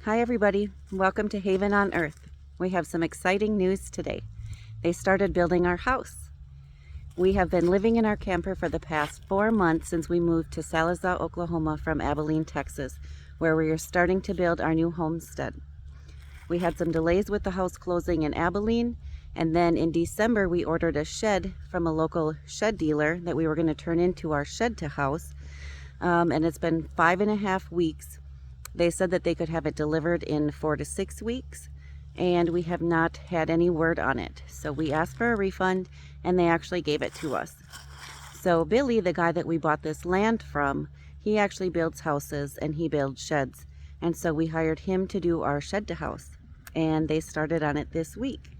Hi everybody, welcome to Haven on Earth. We have some exciting news today. They started building our house. We have been living in our camper for the past 4 months since we moved to Sallisaw, Oklahoma from Abilene, Texas, where we are starting to build our new homestead. We had some delays with the house closing in Abilene, and then in December we ordered a shed from a local shed dealer that we were going to turn into our shed to house. And it's been 5.5 weeks. They said that they could have it delivered in 4 to 6 weeks, and we have not had any word on it. So we asked for a refund, and they actually gave it to us. So Billy, the guy that we bought this land from, he actually builds houses and he builds sheds. And so we hired him to do our shed to house, and they started on it this week.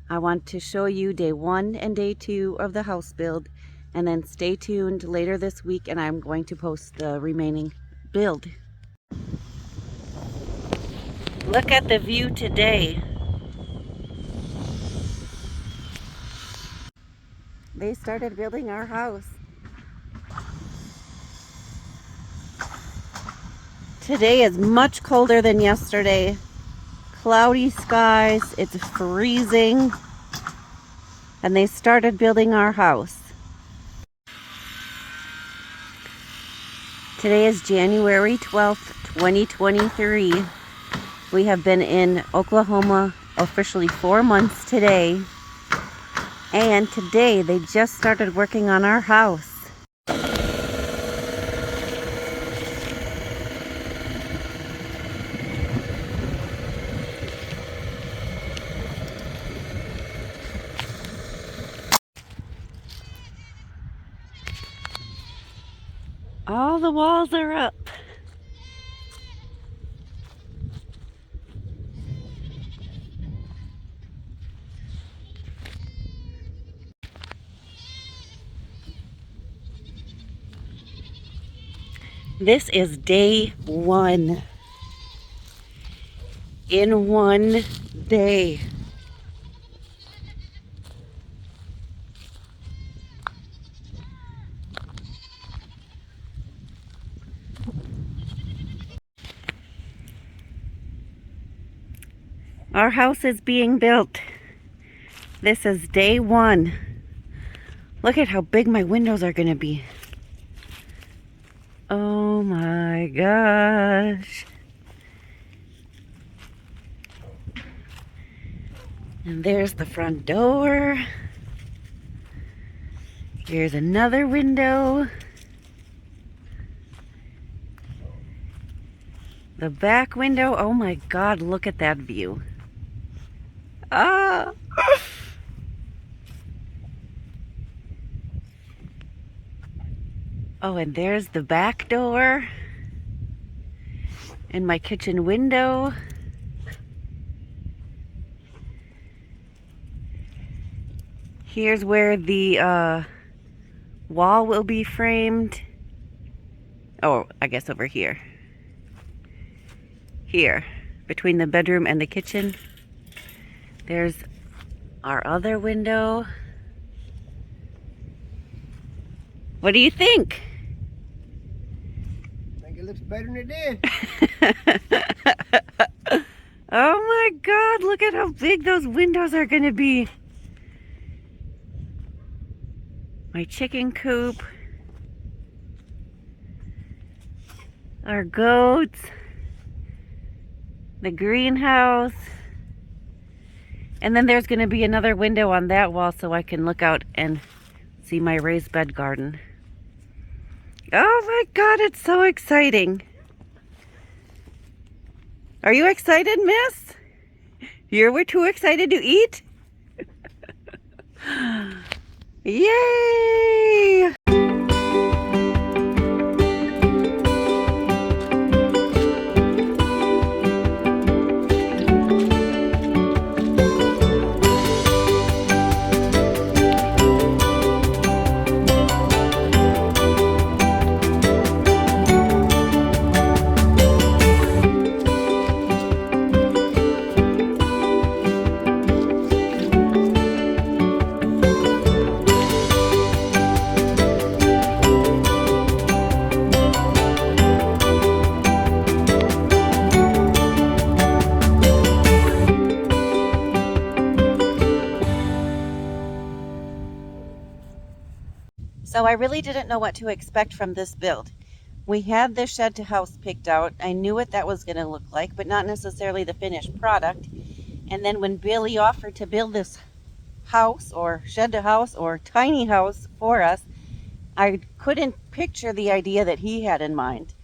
I want to show you day 1 and day 2 of the house build, and then stay tuned later this week and I'm going to post the remaining build. Look at the view today. They started building our house. Today is much colder than yesterday. Cloudy skies, it's freezing. And they started building our house. Today is January 12th, 2023. We have been in Oklahoma officially 4 months today. And today they just started working on our house. All the walls are up. This is day 1. In 1 day. Our house is being built. This is day 1. Look at how big my windows are going to be. Oh my gosh. And there's the front door. Here's another window. The back window. Oh my God, look at that view. Ah! Oh, and there's the back door. And my kitchen window. Here's where the wall will be framed. Oh, I guess over here. Here, between the bedroom and the kitchen. There's our other window. What do you think? I think it looks better than it did. Oh my God, look at how big those windows are gonna be. My chicken coop. Our goats. The greenhouse. And then there's gonna be another window on that wall so I can look out and see my raised bed garden. Oh my God, it's so exciting. Are you excited, miss? You were too excited to eat? Yay! So I really didn't know what to expect from this build. We had this shed to house picked out. I knew what that was going to look like, but not necessarily the finished product. And then when Billy offered to build this house or shed to house or tiny house for us, I couldn't picture the idea that he had in mind.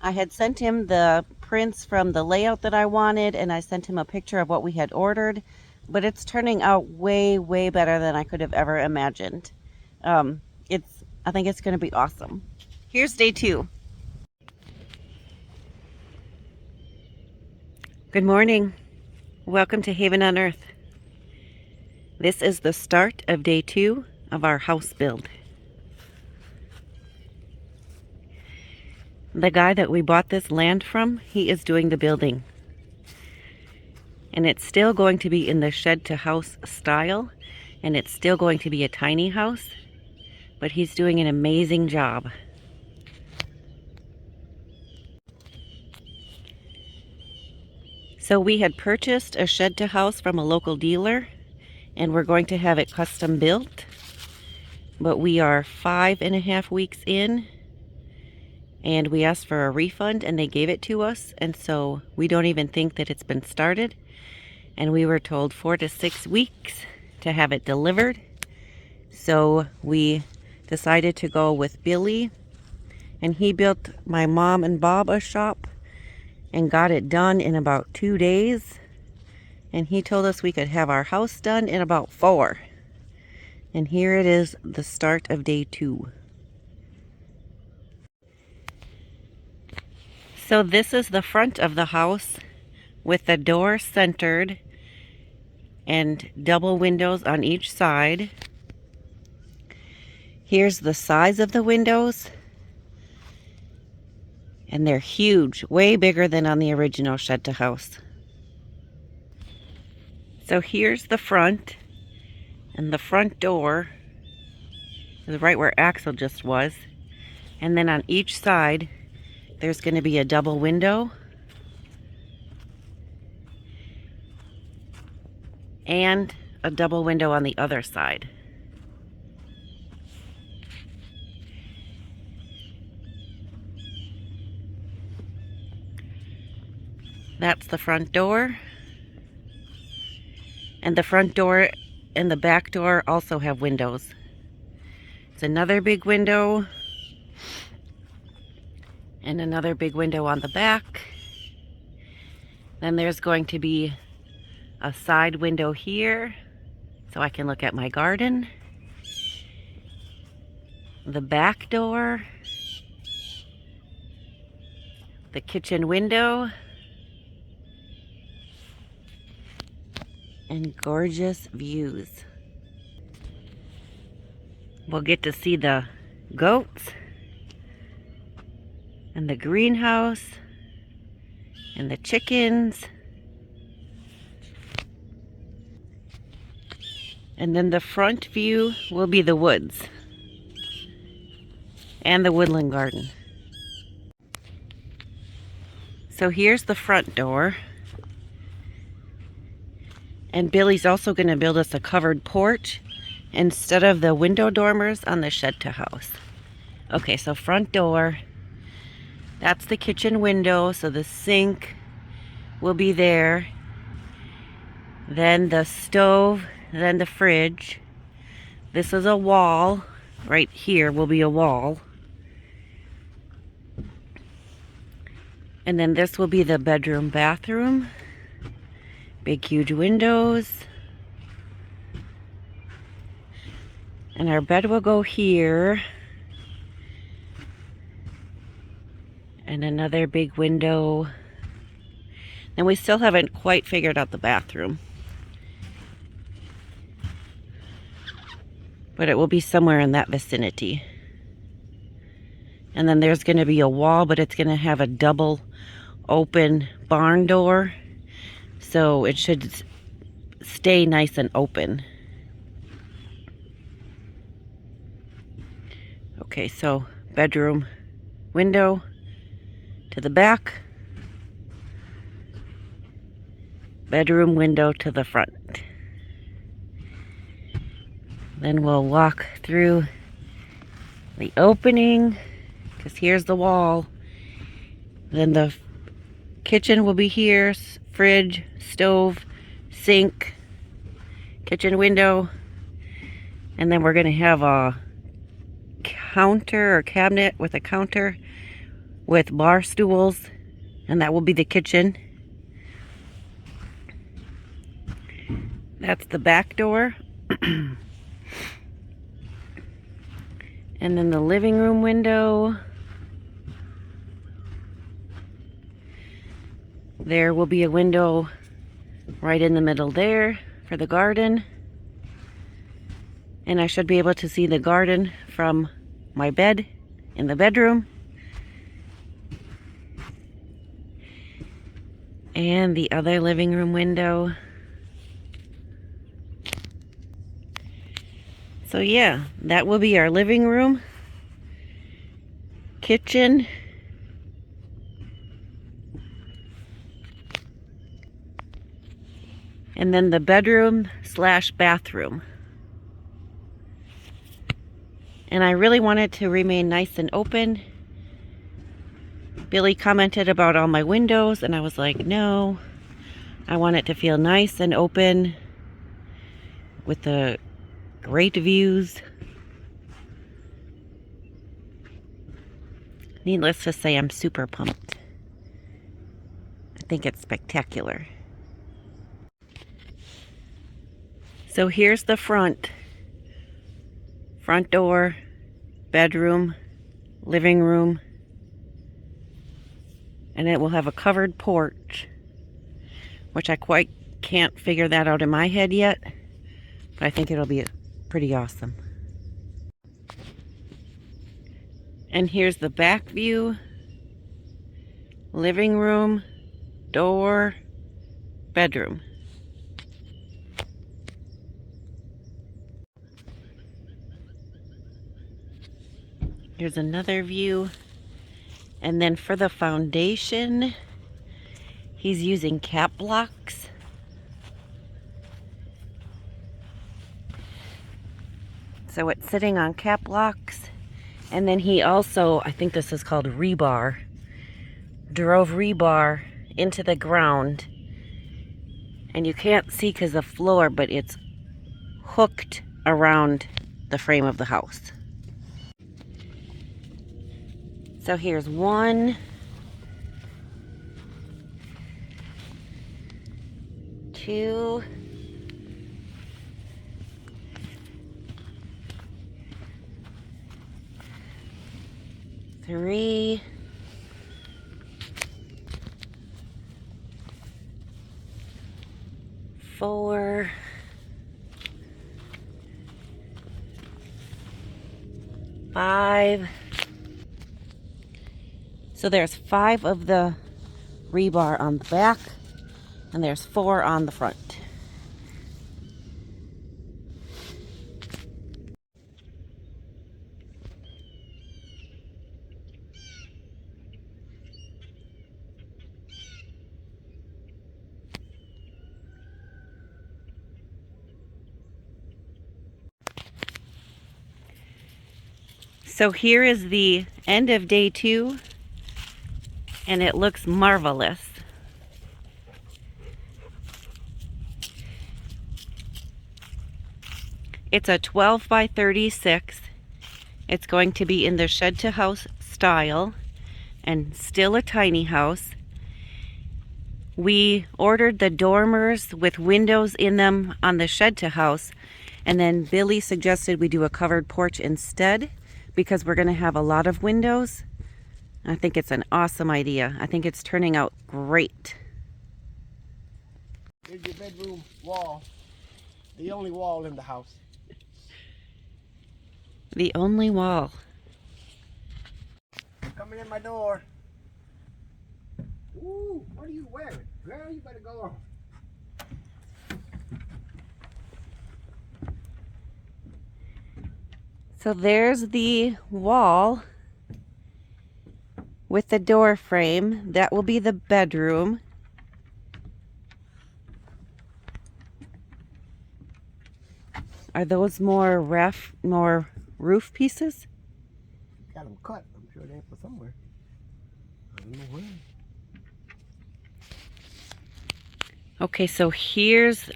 I had sent him the prints from the layout that I wanted, and I sent him a picture of what we had ordered, but it's turning out way, way better than I could have ever imagined. I think it's going to be awesome. Here's day 2. Good morning. Welcome to Haven on Earth. This is the start of day 2 of our house build. The guy that we bought this land from, he is doing the building. And it's still going to be in the shed to house style, and it's still going to be a tiny house, but he's doing an amazing job. So we had purchased a shed to house from a local dealer, and we're going to have it custom built, but we are 5.5 weeks in, and we asked for a refund and they gave it to us, and so we don't even think that it's been started, and we were told 4 to 6 weeks to have it delivered. So we decided to go with Billy, and he built my mom and Bob a shop and got it done in about 2 days, and he told us we could have our house done in about 4. And here it is, the start of day 2. So this is the front of the house with the door centered and double windows on each side. Here's the size of the windows, and they're huge, way bigger than on the original shed to house. So here's the front, and the front door is right where Axel just was, and then on each side there's going to be a double window and a double window on the other side. That's the front door. And the front door and the back door also have windows. It's another big window. And another big window on the back. Then there's going to be a side window here, so I can look at my garden. The back door. The kitchen window. And gorgeous views. We'll get to see the goats and the greenhouse and the chickens. And then the front view will be the woods and the woodland garden. So here's the front door. And Billy's also going to build us a covered porch instead of the window dormers on the shed to house. Okay, so front door. That's the kitchen window, so the sink will be there. Then the stove, then the fridge. This is a wall. Right here will be a wall. And then this will be the bedroom, bathroom. Big, huge windows. And our bed will go here. And another big window. And we still haven't quite figured out the bathroom. But it will be somewhere in that vicinity. And then there's going to be a wall, but it's going to have a double open barn door. So it should stay nice and open. Okay, so bedroom window to the back. Bedroom window to the front. Then we'll walk through the opening, because here's the wall. Then the kitchen will be here, fridge, stove, sink, kitchen window, and then we're going to have a counter or cabinet with a counter with bar stools, and that will be the kitchen. That's the back door. And then the living room window. There will be a window right in the middle there for the garden. And I should be able to see the garden from my bed in the bedroom. And the other living room window. So yeah, that will be our living room, kitchen, and then the bedroom / bathroom. And I really want it to remain nice and open. Billy commented about all my windows, and I was like, no, I want it to feel nice and open with the great views. Needless to say, I'm super pumped. I think it's spectacular. So here's the front door, bedroom, living room, and it will have a covered porch, which I quite can't figure that out in my head yet, but I think it'll be pretty awesome. And here's the back view, living room, door, bedroom. Here's another view. And then for the foundation, he's using cap blocks. So it's sitting on cap blocks. And then he also, I think this is called rebar, drove rebar into the ground. And you can't see because of the floor, but it's hooked around the frame of the house. So here's 1, 2, 3, 4, 5. So there's 5 of the rebar on the back, and there's 4 on the front. So here is the end of day 2, and it looks marvelous. It's a 12 by 36. It's going to be in the shed to house style and still a tiny house. We ordered the dormers with windows in them on the shed to house, and then Billy suggested we do a covered porch instead because we're going to have a lot of windows. I think it's an awesome idea. I think it's turning out great. Here's your bedroom wall. The only wall in the house. The only wall. Coming in my door. Ooh, what are you wearing? Girl, you better go on. So there's the wall with the door frame. That will be the bedroom. Are those more roof pieces? got them cut. I'm sure they're for somewhere. I don't know where. Okay, so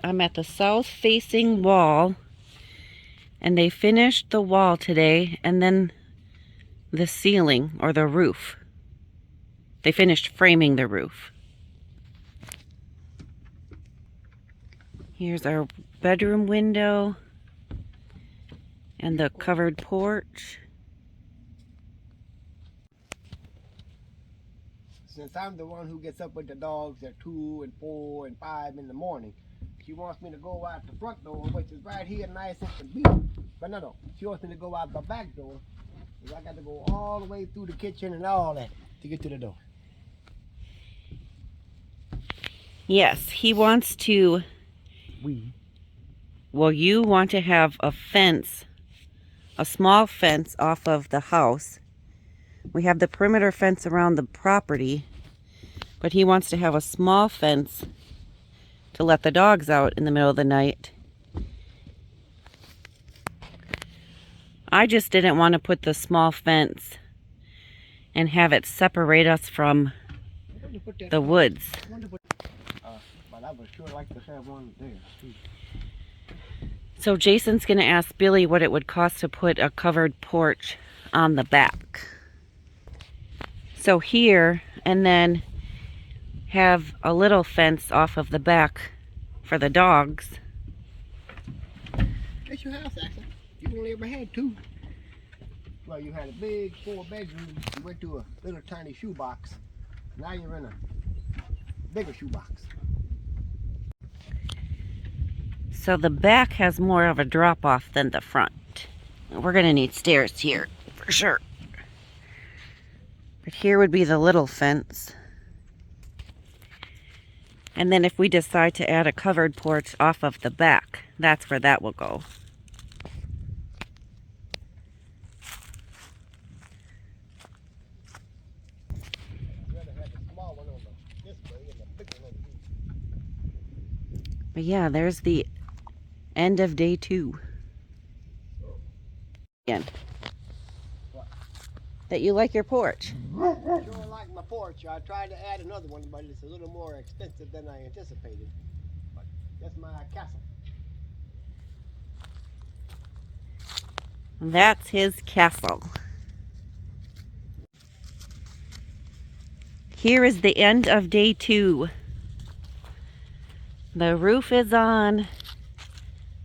I'm at the south facing wall, and they finished the wall today, and then the ceiling or the roof. They finished framing the roof. Here's our bedroom window and the covered porch. Since I'm the one who gets up with the dogs at 2 and 4 and 5 in the morning, she wants me to go out the front door, which is right here, nice and convenient. But no, she wants me to go out the back door. So I got to go all the way through the kitchen and all that to get to the door. Yes, he wants to. Well, you want to have a fence, a small fence off of the house. We have the perimeter fence around the property, but he wants to have a small fence to let the dogs out in the middle of the night. I just didn't want to put the small fence and have it separate us from the woods. But I would sure like to have one there too. So Jason's going to ask Billy what it would cost to put a covered porch on the back. So here, and then have a little fence off of the back for the dogs. That's your house, Axel. You only ever had 2. Well, you had a big 4 bedroom. You went to a little tiny shoebox. Now you're in a bigger shoebox. So the back has more of a drop off than the front. We're going to need stairs here for sure. But here would be the little fence. And then if we decide to add a covered porch off of the back, that's where that will go. But yeah, there's the end of day 2. Again. That you like your porch. Sure like my porch. I tried to add another one, but it's a little more expensive than I anticipated. But that's my castle. That's his castle. Here is the end of day 2. The roof is on.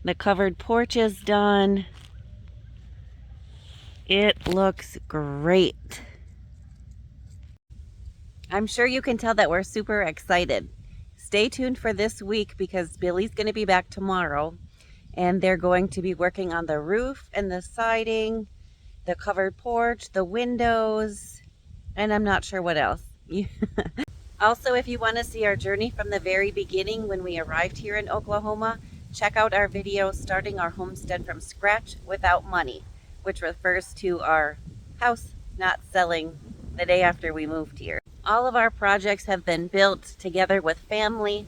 The covered porch is done. It looks great. I'm sure you can tell that we're super excited. Stay tuned for this week because Billy's going to be back tomorrow and they're going to be working on the roof and the siding, the covered porch, the windows, and I'm not sure what else. Also, if you want to see our journey from the very beginning when we arrived here in Oklahoma, check out our video starting our homestead from scratch without money, which refers to our house not selling the day after we moved here. All of our projects have been built together with family,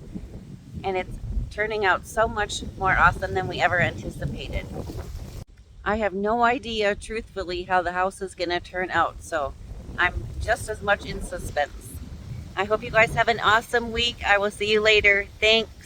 and it's turning out so much more awesome than we ever anticipated. I have no idea, truthfully, how the house is going to turn out, so I'm just as much in suspense. I hope you guys have an awesome week. I will see you later. Thanks.